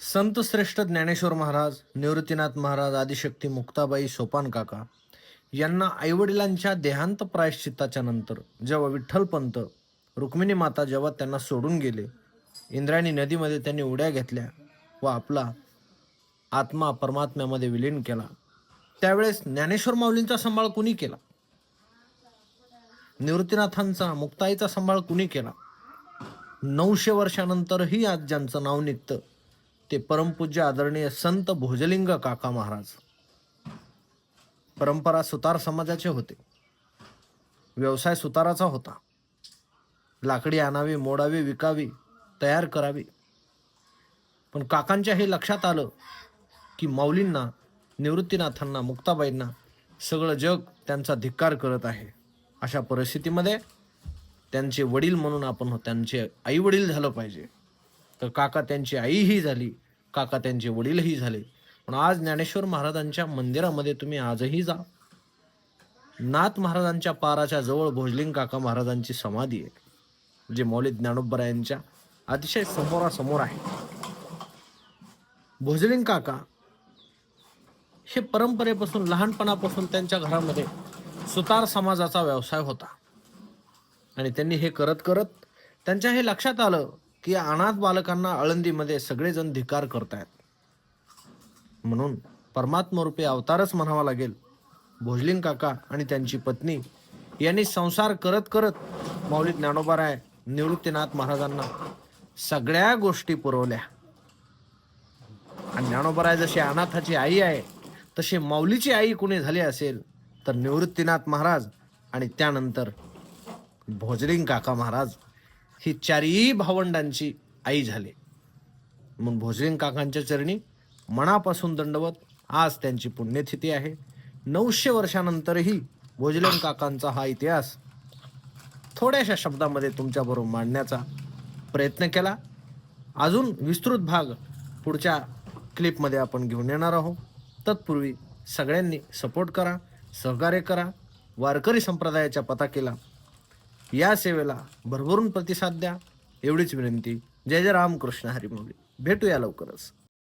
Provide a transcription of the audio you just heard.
संत श्रेष्ठ ज्ञानेश्वर महाराज, निवृत्तीनाथ महाराज, आदिशक्ती मुक्ताबाई, सोपान काका यांना आईवडिलांच्या देहांत प्रायश्चित्ताच्या नंतर जेव्हा विठ्ठलपंत, रुक्मिणी माता जेव्हा त्यांना सोडून गेले, इंद्रायणी नदीमध्ये त्यांनी उड्या घेतल्या व आपला आत्मा परमात्म्यामध्ये विलीन केला, त्यावेळेस ज्ञानेश्वर माऊलींचा सांभाळ कुणी केला? निवृत्तीनाथांचा, मुक्ताईचा सांभाळ कुणी केला? 900 वर्षानंतरही आज ज्यांचं नाव निघतं ते परमपूज्य आदरणीय संत भोजलिंग काका महाराज. परंपरा सुतार समाजाचे होते, व्यवसाय सुताराचा होता. लाकडी आणावी, मोडावी, विकावी, तयार करावी. पण काकांच्या हे लक्षात आलं की माऊलींना, निवृत्तीनाथांना, मुक्ताबाईंना सगळं जग त्यांचा धिक्कार करत आहे. अशा परिस्थितीमध्ये त्यांचे वडील म्हणून आपण त्यांचे आई वडील झालं पाहिजे. तर काका त्यांची आईही झाली, काका त्यांचे वडीलही झाले. पण आज ज्ञानेश्वर महाराजांच्या मंदिरामध्ये तुम्ही आजही जा, नाथ महाराजांच्या पाराच्या जवळ भोजलिंग काका महाराजांची समाधी आहे, जे मौलिक ज्ञानोबरायांच्या अतिशय समोरासमोर आहे. भोजलिंग काका हे परंपरेपासून, लहानपणापासून त्यांच्या घरामध्ये सुतार समाजाचा व्यवसाय होता. आणि त्यांनी हे करत करत त्यांच्या हे लक्षात आलं की अनाथ बालकांना आळंदीमध्ये सगळेजण धिक्कार करतायत. म्हणून परमात्मरूपी अवतारच म्हणावा लागेल, भोजलिंग काका आणि त्यांची पत्नी यांनी संसार करत करत माऊली ज्ञानोबाराय, निवृत्तीनाथ महाराजांना सगळ्या गोष्टी पुरवल्या. आणि ज्ञानोबाराय जशी अनाथाची आई आहे, तशी माऊलीची आई कुणी झाली असेल तर निवृत्तीनाथ महाराज आणि त्यानंतर भोजलिंग काका महाराज ही चारही भावंडांची आई झाली. म्हणून भोजलिंग काकांच्या चरणी मनापासून दंडवत. आज त्यांची पुण्यतिथी आहे. 900 वर्षानंतरही भोजलिंग काकांचा हा इतिहास थोड्याशा शब्दामध्ये तुमच्याबरोबर मांडण्याचा प्रयत्न केला. अजून विस्तृत भाग पुढच्या क्लिपमध्ये आपण घेऊन येणार आहोत. तत्पूर्वी सगळ्यांनी सपोर्ट करा, सहकार्य करा. वारकरी संप्रदायाच्या पताकेला, या सेवेला भरभरून प्रतिसाद द्या, एवढीच विनंती. जय जय रामकृष्ण हरी माऊली. भेटूया लवकरच.